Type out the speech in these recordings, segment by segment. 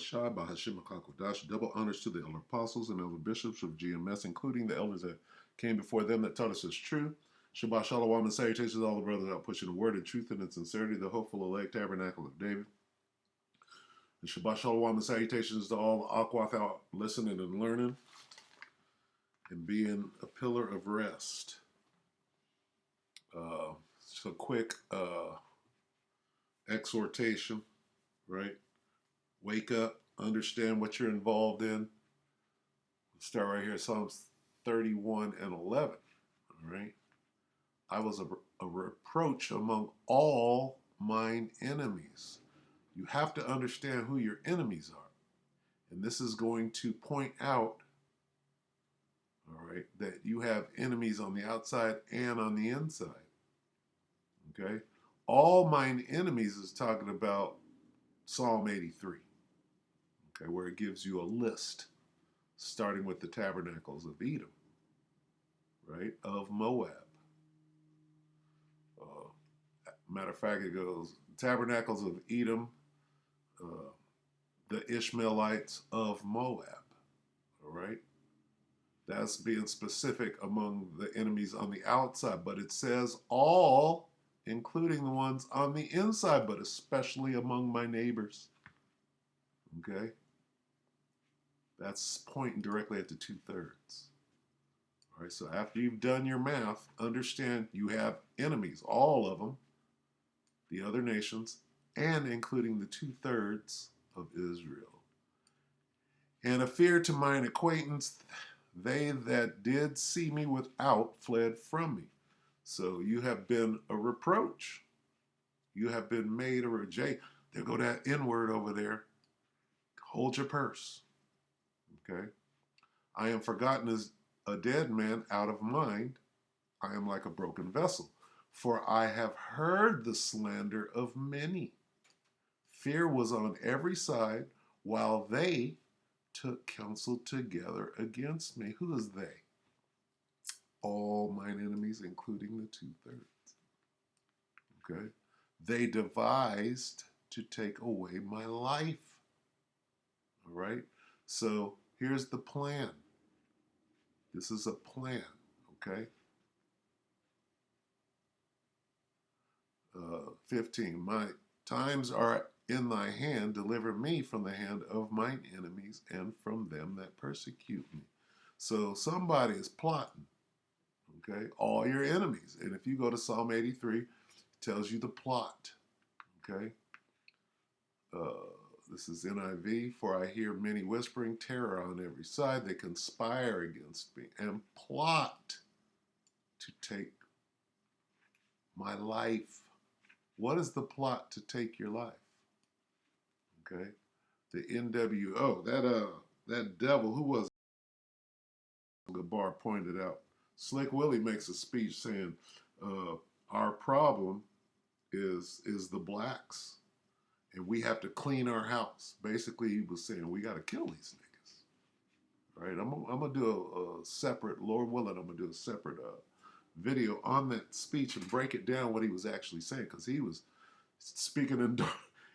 Shai by Hashim Kakodash. Double honors to the elder apostles and elder bishops of GMS, including the elders that came before them that taught us as true. Shabbat Shalom and salutations to all the brothers out pushing the word and truth and in sincerity, the hopeful elect tabernacle of David. And Shabbat Shalom and salutations to all the Akwath out listening and learning and being a pillar of rest. Just a quick exhortation, right? Wake up, understand what you're involved in. We'll start right here, Psalms 31 and 11. All right. I was a reproach among all mine enemies. You have to understand who your enemies are. And this is going to point out, all right, that you have enemies on the outside and on the inside. Okay. All mine enemies is talking about Psalm 83. Okay, where it gives you a list, starting with the tabernacles of Edom, right, of Moab. Matter of fact, it goes tabernacles of Edom, the Ishmaelites of Moab. All right, that's being specific among the enemies on the outside, but it says all, including the ones on the inside, but especially among my neighbors. Okay. That's pointing directly at the 2/3. All right, so after you've done your math, understand you have enemies, all of them, the other nations, and including the 2/3 of Israel. And a fear to mine acquaintance, they that did see me without fled from me. So you have been a reproach. You have been made a reject. There go that N word over there. Hold your purse. Okay. I am forgotten as a dead man out of mind. I am like a broken vessel, for I have heard the slander of many. Fear was on every side, while they took counsel together against me. Who is they? All mine enemies, including the 2/3. Okay? They devised to take away my life. All right? So here's the plan. This is a plan, okay? 15, my times are in thy hand, deliver me from the hand of mine enemies and from them that persecute me. So somebody is plotting, okay? All your enemies. And if you go to Psalm 83, it tells you the plot, okay? This is NIV. For I hear many whispering terror on every side. They conspire against me and plot to take my life. What is the plot to take your life? Okay, the NWO. That devil who was Gabar pointed out. Slick Willie makes a speech saying, "Our problem is the blacks, and we have to clean our house." Basically, he was saying we got to kill these niggas. Right? I'm gonna do a separate, Lord willing, I'm gonna do a separate video on that speech and break it down what he was actually saying, because he was speaking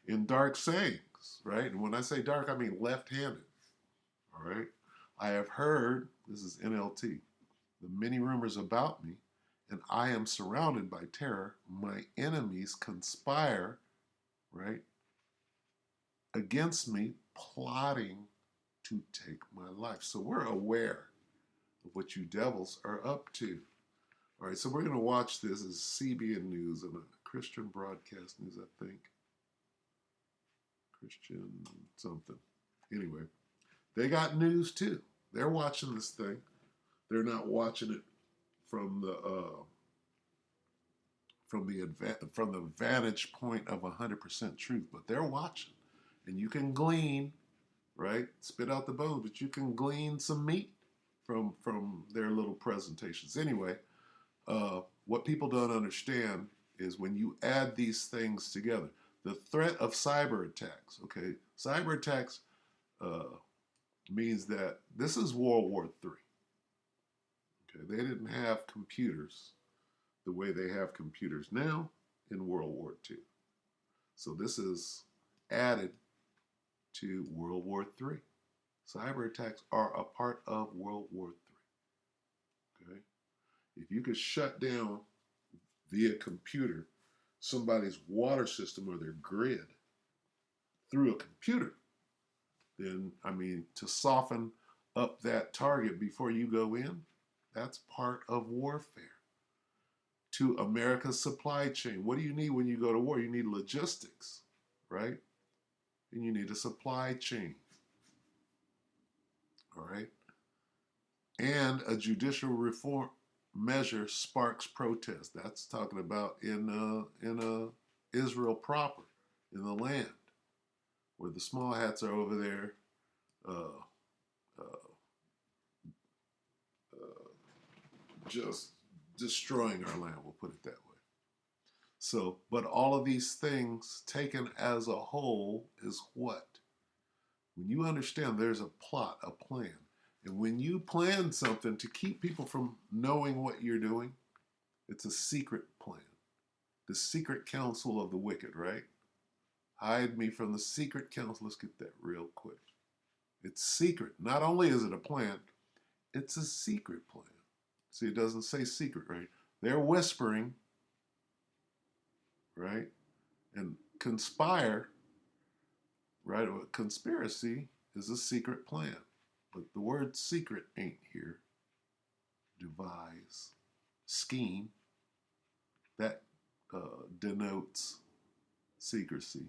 in dark sayings, right? And when I say dark, I mean left-handed. All right. I have heard, this is NLT, the many rumors about me, and I am surrounded by terror. My enemies conspire, right, against me, plotting to take my life. So we're aware of what you devils are up to. All right, so we're going to watch this as CBN News and a Christian Broadcast News, I think. Christian something. Anyway, they got news too. They're watching this thing. They're not watching it from the vantage point of 100% truth, but they're watching, and you can glean, right? Spit out the bones, but you can glean some meat from their little presentations. Anyway, what people don't understand is when you add these things together, the threat of cyber attacks. Okay, cyber attacks means that this is World War III. Okay, they didn't have computers the way they have computers now in World War II. So this is added to World War III. Cyber attacks are a part of World War III. Okay? If you could shut down via computer somebody's water system or their grid through a computer, then, I mean, to soften up that target before you go in, that's part of warfare. To America's supply chain, what do you need when you go to war? You need logistics, right? And you need a supply chain, all right? And a judicial reform measure sparks protest. That's talking about in Israel proper, in the land, where the small hats are over there uh, uh, just destroying our land, we'll put it that way. So, but all of these things taken as a whole is what? When you understand there's a plot, a plan, and when you plan something to keep people from knowing what you're doing, it's a secret plan. The secret counsel of the wicked, right? Hide me from the secret counsel. Let's get that real quick. It's secret. Not only is it a plan, it's a secret plan. See, it doesn't say secret, right? They're whispering, right? And conspire, right? Or conspiracy is a secret plan. But the word secret ain't here. Devise, scheme, that denotes secrecy.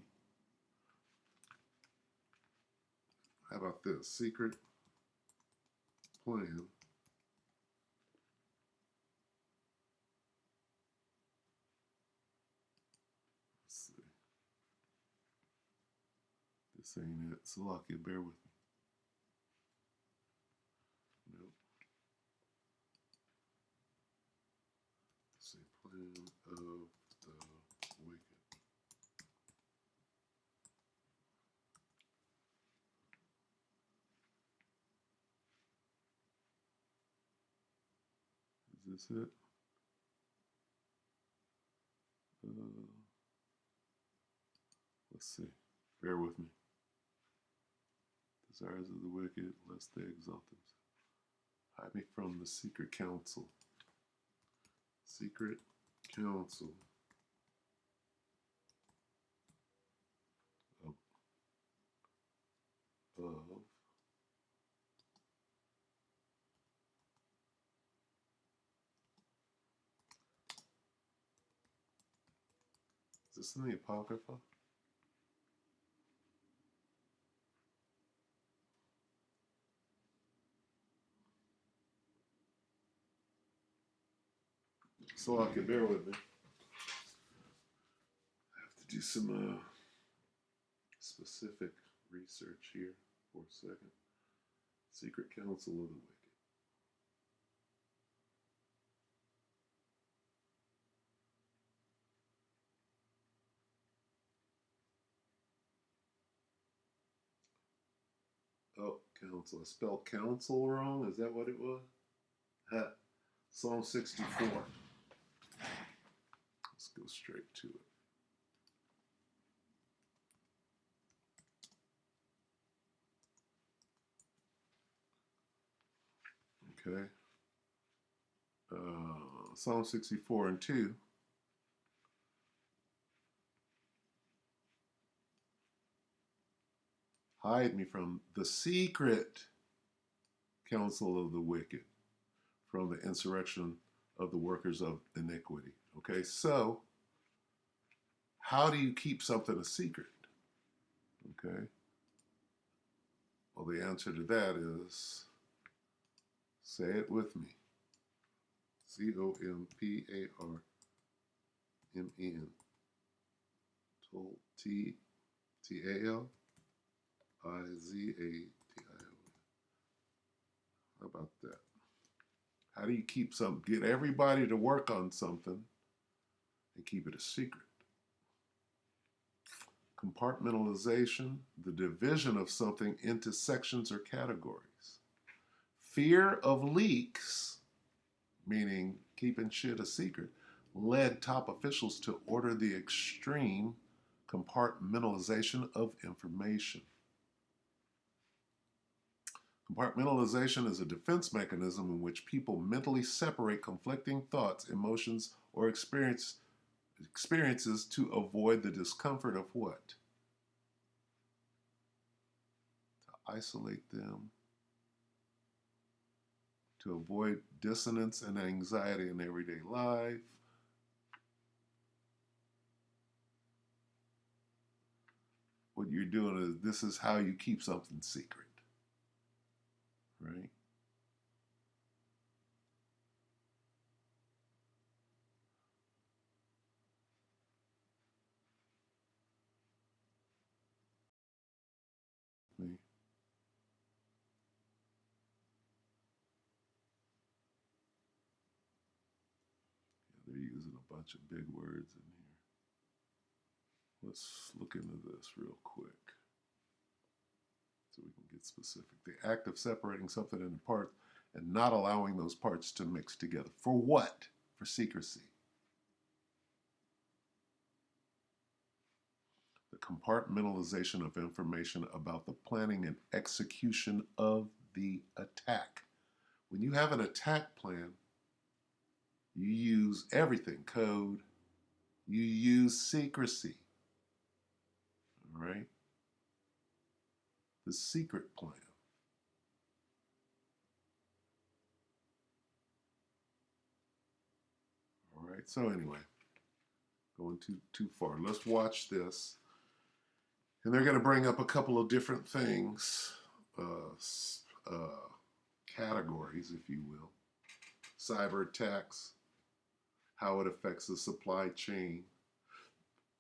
How about this? Secret plan. Let's see. This ain't it. Salakia, bear with me. Nope. Let's see. Plan of the wicked. Is this it? Let's see. Bear with me. Desires of the wicked, lest they exalt themselves. Hide me from the secret counsel. Secret counsel of is this in the Apocrypha? So I can bear with me. I have to do some specific research here for a second. Secret counsel of the wicked. Oh, counsel. I spelled counsel wrong. Is that what it was? Psalm 64. Let's go straight to it. Okay. Psalm 64 and 2. Hide me from the secret counsel of the wicked, from the insurrection of the workers of iniquity. Okay, so how do you keep something a secret? Okay, well, the answer to that is, say it with me, COMPARMEN, TALIZATION. How about that? How do you keep something, get everybody to work on something and keep it a secret? Compartmentalization, the division of something into sections or categories. Fear of leaks, meaning keeping shit a secret, led top officials to order the extreme compartmentalization of information. Compartmentalization is a defense mechanism in which people mentally separate conflicting thoughts, emotions, or experiences to avoid the discomfort of what? To isolate them, to avoid dissonance and anxiety in everyday life. What you're doing is, this is how you keep something secret, right? Me. Yeah, they're using a bunch of big words in here. Let's look into this real quick so we can get specific. The act of separating something into parts and not allowing those parts to mix together. For what? For secrecy. The compartmentalization of information about the planning and execution of the attack. When you have an attack plan, you use everything, code, you use secrecy, all right? The secret plan. All right, so anyway, going too far. Let's watch this. And they're going to bring up a couple of different things, categories, if you will. Cyber attacks, how it affects the supply chain.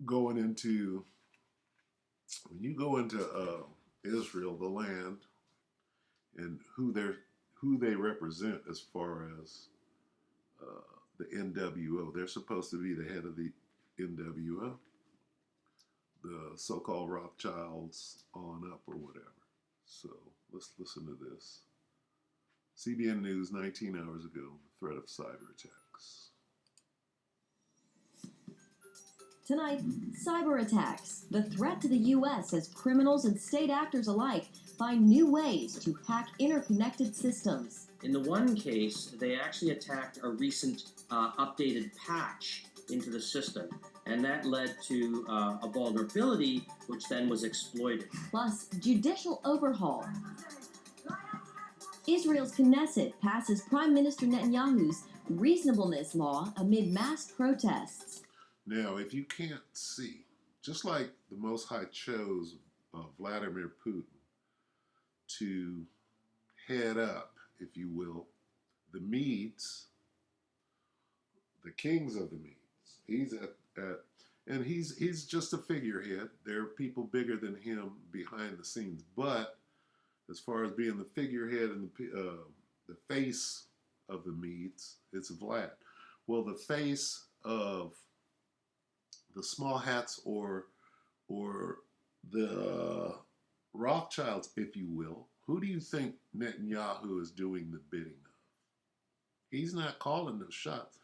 Going into, when you go into Israel, the land, and who they represent as far as the NWO, they're supposed to be the head of the NWO, the so-called Rothschilds on up or whatever. So let's listen to this. CBN News 19 hours ago, threat of cyber attacks. Tonight, cyber attacks. The threat to the U.S. as criminals and state actors alike find new ways to hack interconnected systems. In the one case, they actually attacked a recent updated patch into the system, and that led to a vulnerability, which then was exploited. Plus, judicial overhaul. Israel's Knesset passes Prime Minister Netanyahu's reasonableness law amid mass protests. Now, if you can't see, just like the Most High chose Vladimir Putin to head up, if you will, the Medes, the kings of the Medes. He's and he's just a figurehead. There are people bigger than him behind the scenes, but as far as being the figurehead and the face of the Medes, it's Vlad. Well, the face of the small hats or the Rothschilds, if you will, who do you think Netanyahu is doing the bidding of? He's not calling those shots.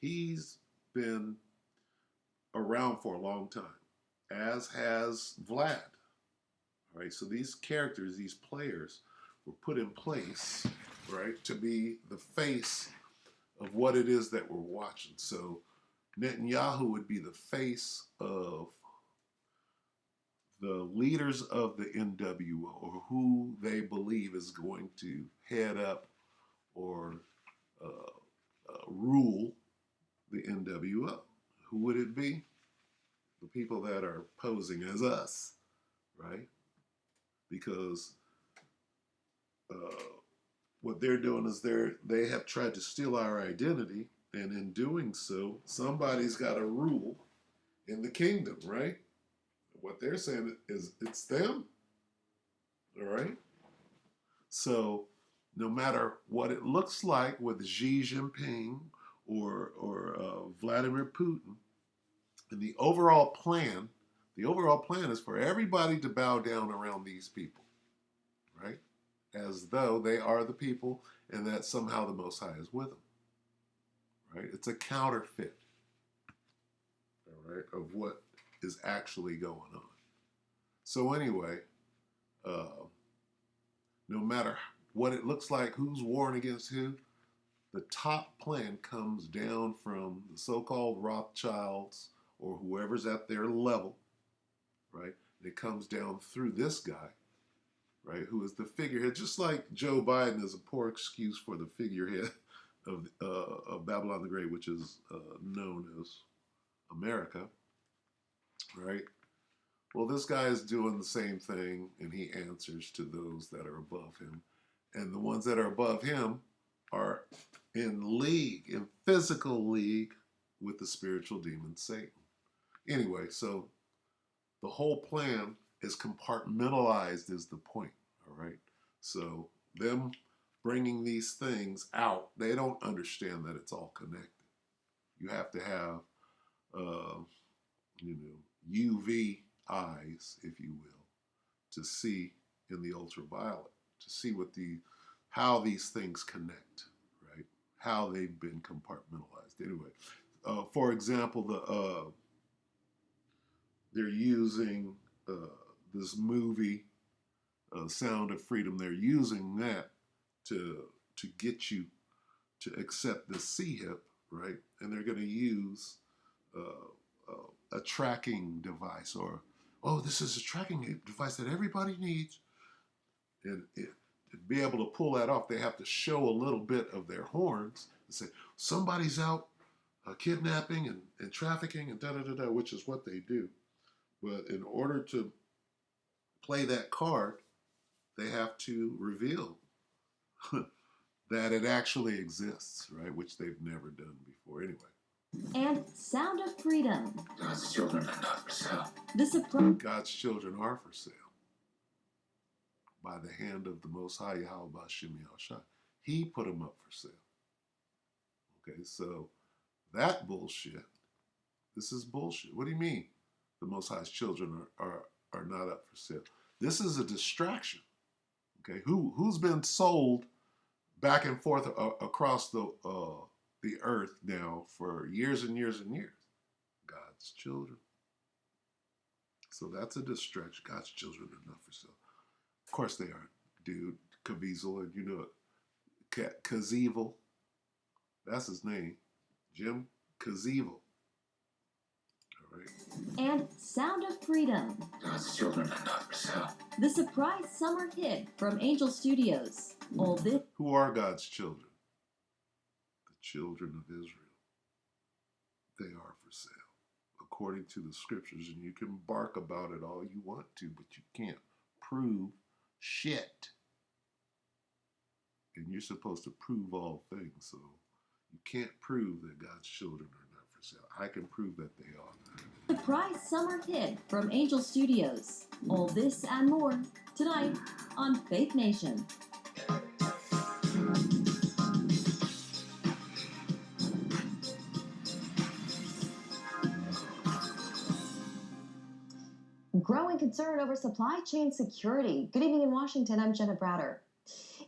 He's been around for a long time, as has Vlad. All right, so these characters, these players, were put in place, right, to be the face of what it is that we're watching. So Netanyahu would be the face of the leaders of the NWO, or who they believe is going to head up or rule the NWO. Who would it be? The people that are posing as us, right? Because what they're doing is they have tried to steal our identity, and in doing so, somebody's got to rule in the kingdom, right? What they're saying is it's them, all right? So no matter what it looks like with Xi Jinping or Vladimir Putin, and the overall plan is for everybody to bow down around these people, right? As though they are the people and that somehow the Most High is with them, right? It's a counterfeit, all right, of what is actually going on. So anyway, no matter what it looks like, who's warring against who. The top plan comes down from the so-called Rothschilds or whoever's at their level, right? It comes down through this guy, right, who is the figurehead, just like Joe Biden is a poor excuse for the figurehead of Babylon the Great, which is known as America, right? Well, this guy is doing the same thing, and he answers to those that are above him. And the ones that are above him are in league, in physical league with the spiritual demon Satan. Anyway, so the whole plan is compartmentalized is the point, all right? So them bringing these things out, they don't understand that it's all connected. You have to have, UV eyes, if you will, to see in the ultraviolet, to see how these things connect, right? How they've been compartmentalized. Anyway, for example, they're using this movie, Sound of Freedom. They're using that to get you to accept the C-hip, right? And they're going to use a tracking device, or, oh, this is a tracking device that everybody needs. And to be able to pull that off, they have to show a little bit of their horns and say, somebody's out kidnapping and trafficking and da-da-da-da, which is what they do. But in order to play that card, they have to reveal that it actually exists, right? Which they've never done before anyway. And Sound of Freedom. God's children are not for sale. The surprise. God's children are for sale by the hand of the Most High Yahweh Bashim Yahushua. He put them up for sale. Okay, so that bullshit, this is bullshit. What do you mean the Most High's children are not up for sale? This is a distraction. Okay, who's been sold back and forth across the earth now for years and years and years? God's children. So that's a distraction. God's children are not for sale. Of course they aren't, dude. Caviezel, and you know it. Caviezel. That's his name. Jim Caviezel. All right. And Sound of Freedom. God's children are not for sale. The surprise summer hit from Angel Studios. All this. Who are God's children? The children of Israel. They are for sale, according to the scriptures. And you can bark about it all you want to, but you can't prove shit. And you're supposed to prove all things, so you can't prove that God's children are not for sale. I can prove that they are. Surprise summer hit from Angel Studios. All this and more tonight on Faith Nation. Growing concern over supply chain security. Good evening in Washington. I'm Jenna Browder.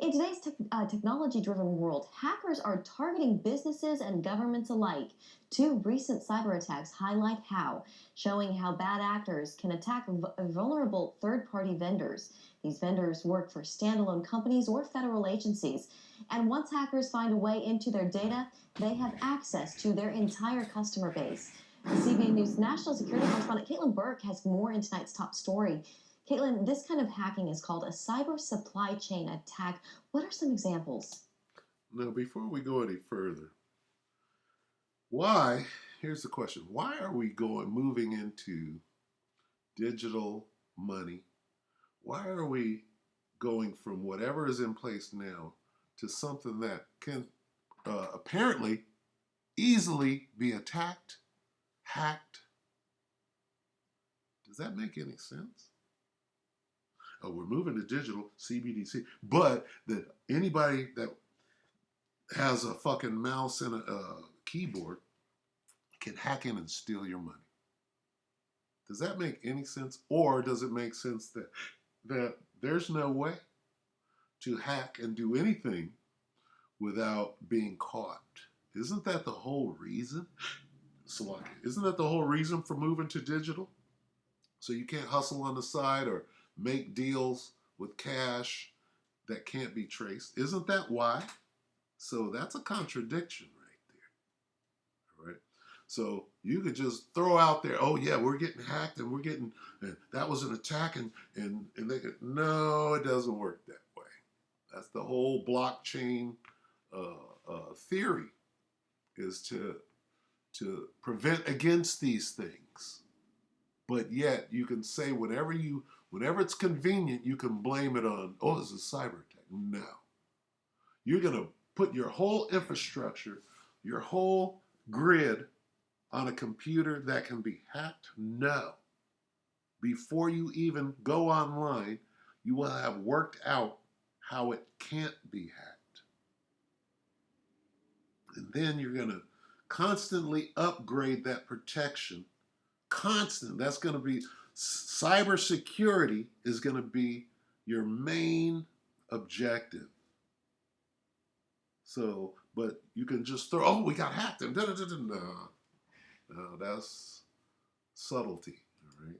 In today's technology-driven world, hackers are targeting businesses and governments alike. Two recent cyber attacks highlight how, showing how bad actors can attack vulnerable third-party vendors. These vendors work for standalone companies or federal agencies. And once hackers find a way into their data, they have access to their entire customer base. CBN News national security correspondent Caitlin Burke has more in tonight's top story. Caitlin, this kind of hacking is called a cyber supply chain attack. What are some examples? Now, before we go any further, here's the question, why are we moving into digital money? Why are we going from whatever is in place now to something that can apparently easily be attacked, hacked? Does that make any sense? Oh, we're moving to digital CBDC, but that anybody that has a fucking mouse and a keyboard can hack in and steal your money. Does that make any sense? Or does it make sense that there's no way to hack and do anything without being caught? Isn't that the whole reason? Isn't that the whole reason for moving to digital? So you can't hustle on the side or make deals with cash that can't be traced. Isn't that why? So that's a contradiction right there. All right. So you could just throw out there, oh yeah, we're getting hacked and and that was an attack and they could, no, it doesn't work that way. That's the whole blockchain theory, is to prevent against these things. But yet you can say whenever it's convenient, you can blame it on, oh, it's a cyber attack. No. You're going to put your whole infrastructure, your whole grid on a computer that can be hacked? No. Before you even go online, you will have worked out how it can't be hacked. And then you're going to constantly upgrade that protection. Constant. That's going to be, cybersecurity is going to be your main objective. So, but you can just throw, oh, we got hacked. And no, that's subtlety. All right.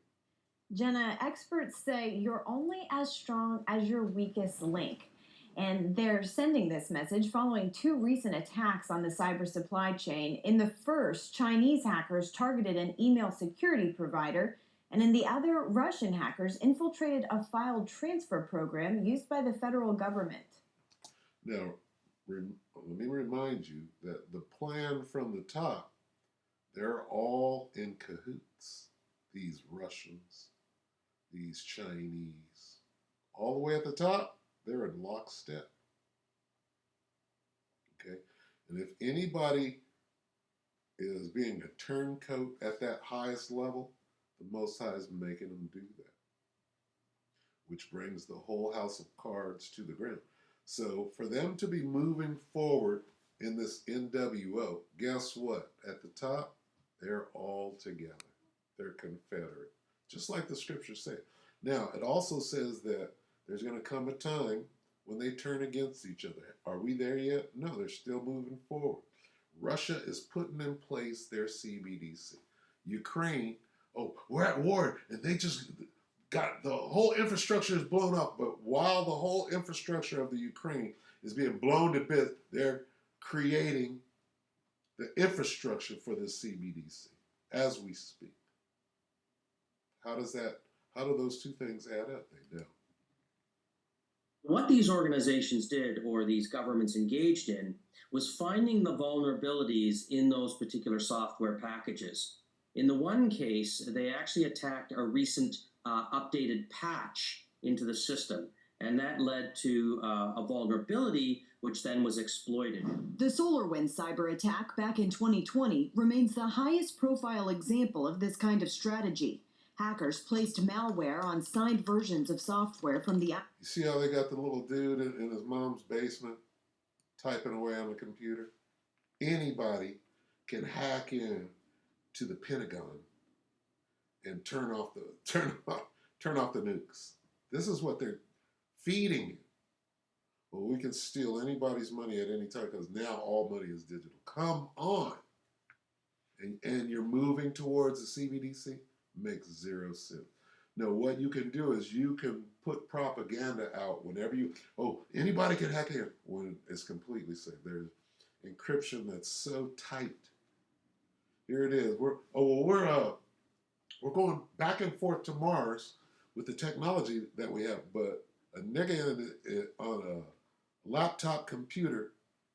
Jenna, experts say you're only as strong as your weakest link. And they're sending this message following 2 recent attacks on the cyber supply chain. In the first, Chinese hackers targeted an email security provider, and in the other, Russian hackers infiltrated a file transfer program used by the federal government. Now, let me remind you that the plan from the top, they're all in cahoots. These Russians, these Chinese, all the way at the top, they're in lockstep. Okay? And if anybody is being a turncoat at that highest level, the Most High is making them do that, which brings the whole house of cards to the ground. So for them to be moving forward in this NWO, guess what? At the top, they're all together. They're confederate, just like the scriptures say. Now, it also says that there's going to come a time when they turn against each other. Are we there yet? No, they're still moving forward. Russia is putting in place their CBDC. Ukraine, oh, we're at war, and they just got, the whole infrastructure is blown up. But while the whole infrastructure of the Ukraine is being blown to bits, they're creating the infrastructure for the CBDC as we speak. How do those two things add up? They don't. What these organizations did, or these governments engaged in, was finding the vulnerabilities in those particular software packages. In the one case, they actually attacked a recent updated patch into the system, and that led to a vulnerability which then was exploited. The SolarWinds cyber attack back in 2020 remains the highest profile example of this kind of strategy. Hackers placed malware on signed versions of software from the... You see how they got the little dude in his mom's basement typing away on the computer? Anybody can hack in to the Pentagon and turn off the nukes. This is what they're feeding you. Well, we can steal anybody's money at any time because now all money is digital. Come on. And you're moving towards the CBDC? Makes zero sense. No, what you can do is you can put propaganda out whenever anybody can hack in when it's completely safe. There's encryption that's so tight. Here it is. We're going back and forth to Mars with the technology that we have, but a nigga on a laptop computer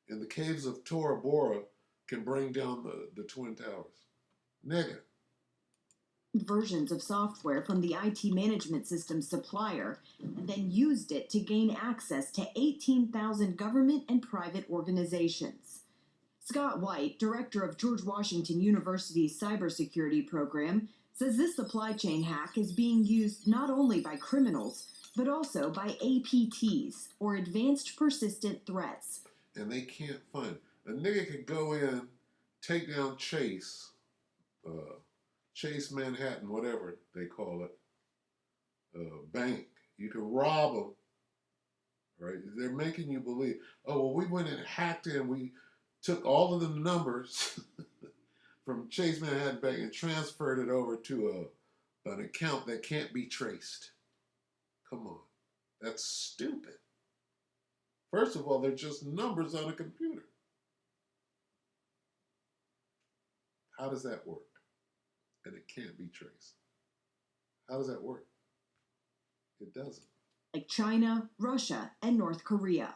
in the caves of Tora Bora can bring down the Twin Towers. Nigga. versions of software from the IT management system supplier and then used it to gain access to 18,000 government and private organizations. Scott White, director of George Washington University's cybersecurity program, says this supply chain hack is being used not only by criminals, but also by APTs, or Advanced Persistent Threats. And they can't find. A nigga could go in, take down Chase Manhattan, whatever they call it, bank. You can rob them, right? They're making you believe, oh, well, we went and hacked in, we took all of the numbers from Chase Manhattan Bank and transferred it over to an account that can't be traced. Come on. That's stupid. First of all, they're just numbers on a computer. How does that work? And it can't be traced. How does that work? It doesn't. like China, Russia, and North Korea.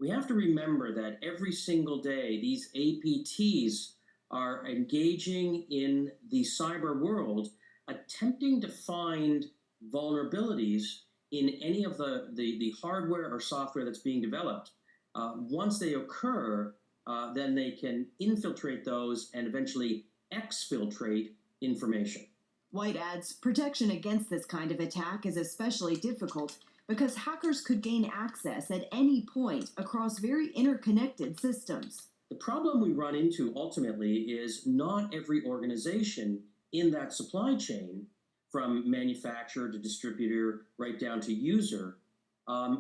We have to remember that every single day, these APTs are engaging in the cyber world, attempting to find vulnerabilities in any of the hardware or software that's being developed. Once they occur, then they can infiltrate those and eventually exfiltrate information. White adds protection against this kind of attack is especially difficult because hackers could gain access at any point across very interconnected systems. The problem we run into ultimately is not every organization in that supply chain, from manufacturer to distributor right down to user,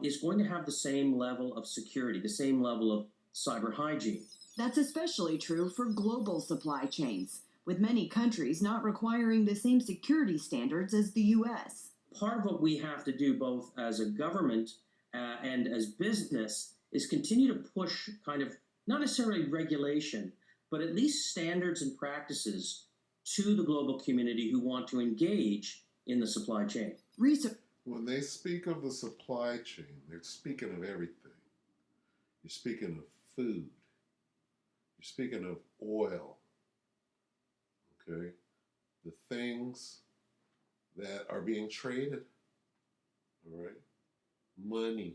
is going to have the same level of security, the same level of cyber hygiene. That's especially true for global supply chains, with many countries not requiring the same security standards as the US. Part of what we have to do, both as a government and as business, is continue to push kind of not necessarily regulation, but at least standards and practices to the global community who want to engage in the supply chain. When they speak of the supply chain, they're speaking of everything. You're speaking of food. You're speaking of oil. Okay? The things that are being traded. All right? Money.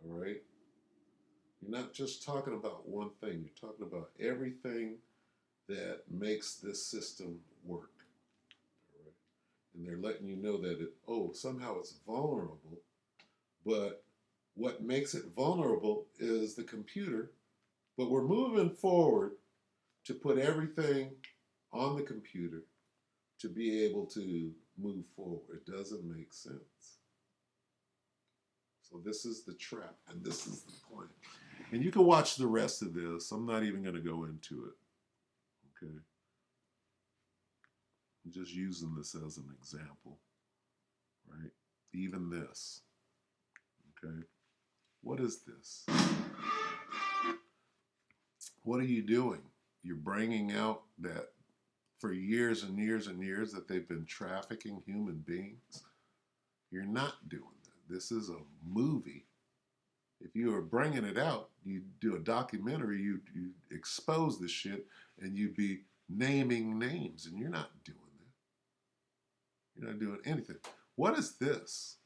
All right? You're not just talking about one thing. You're talking about everything that makes this system work. All right? And they're letting you know that somehow it's vulnerable, but what makes it vulnerable is the computer. But we're moving forward to put everything on the computer to be able to move forward. It doesn't make sense. So this is the trap, and this is the plan. And you can watch the rest of this. I'm not even going to go into it. Okay? I'm just using this as an example. Right? Even this. Okay? What is this? What are you doing? You're bringing out that for years and years and years that they've been trafficking human beings. You're not doing that. This is a movie. If you were bringing it out, you'd do a documentary, you'd expose the shit, and you'd be naming names, and you're not doing that. You're not doing anything. What is this?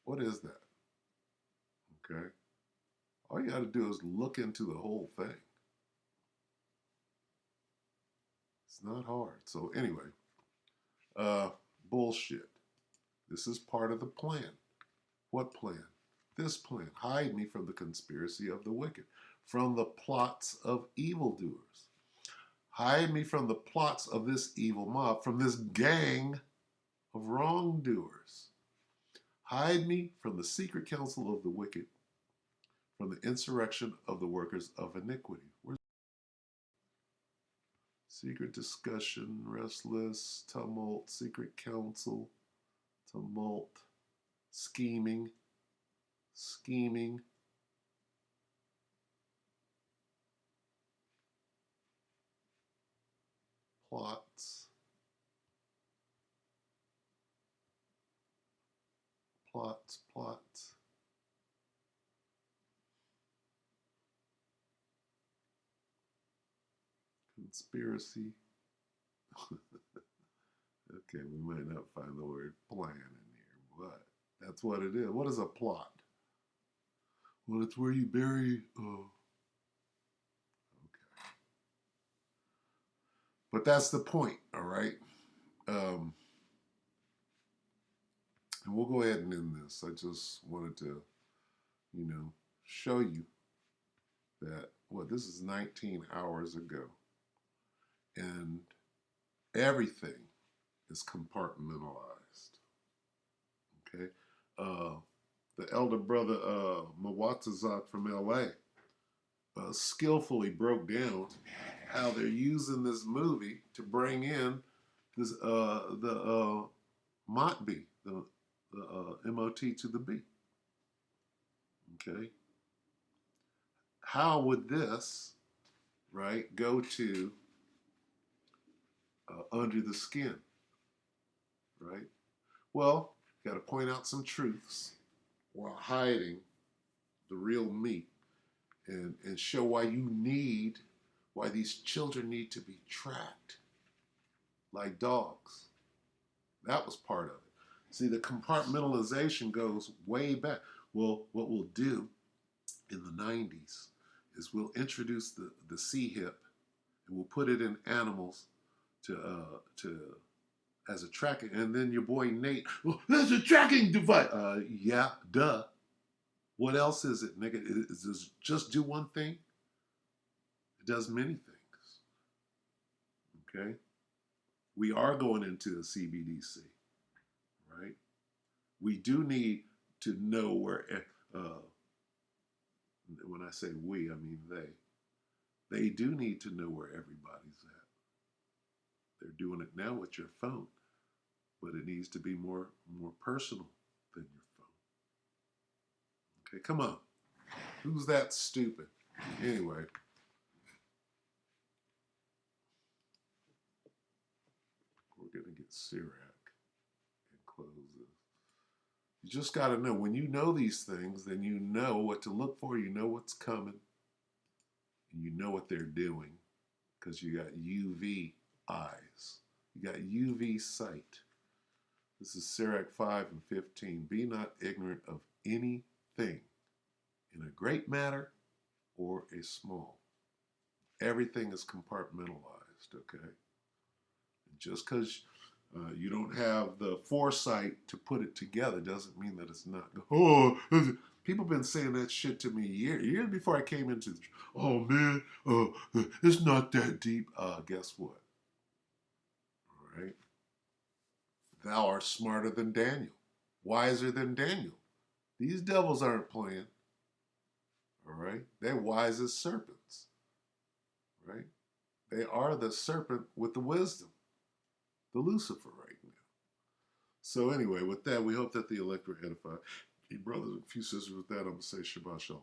What is that? Okay? All you got to do is look into the whole thing. It's not hard. So anyway, bullshit. This is part of the plan. What plan? This plan. Hide me from the conspiracy of the wicked, from the plots of evildoers. Hide me from the plots of this evil mob, from this gang of wrongdoers. Hide me from the secret counsel of the wicked, from the insurrection of the workers of iniquity. Where's secret discussion, restless, tumult, secret counsel, tumult, scheming, plots, conspiracy. Okay, we might not find the word plan in here, but that's what it is. What is a plot? Well, it's where you bury. Okay. But that's the point, all right? And we'll go ahead and end this. I just wanted to, show you that, this is 19 hours ago. And everything is compartmentalized. Okay? The elder brother Mwatazat from LA skillfully broke down how they're using this movie to bring in this the Motby, the MOT to the B. Okay. How would this, right, go to under the skin, right? Well, got to point out some truths while hiding the real meat, and show why why these children need to be tracked like dogs. That was part of it. See, the compartmentalization goes way back. Well, what we'll do in the 90s is we'll introduce the C-hip, and we'll put it in animals to as a tracking, and then your boy Nate, well, that's a tracking device. Yeah, duh. What else is it, nigga? Does it just do one thing? It does many things. Okay? We are going into a CBDC, right? We do need to know where, when I say we, I mean they. They do need to know where everybody's at. They're doing it now with your phone, but it needs to be more personal than your phone. Okay, come on. Who's that stupid? Anyway. We're going to get Sirac and close this. You just got to know, when you know these things, then you know what to look for, you know what's coming, and you know what they're doing, because you got UV eyes. You got UV sight. This is Sirach 5 and 15. Be not ignorant of anything, in a great matter or a small. Everything is compartmentalized, okay? And just because you don't have the foresight to put it together doesn't mean that it's not. Oh, people been saying that shit to me years before I came into the, oh man, it's not that deep. Guess what? All right. Thou art smarter than Daniel, wiser than Daniel. These devils aren't playing. All right. They're wise as serpents. Right. They are the serpent with the wisdom, the Lucifer right now. So anyway, with that, we hope that the elect were edified. Hey, brothers and few sisters, with that, I'm going to say Shabbat Shalom.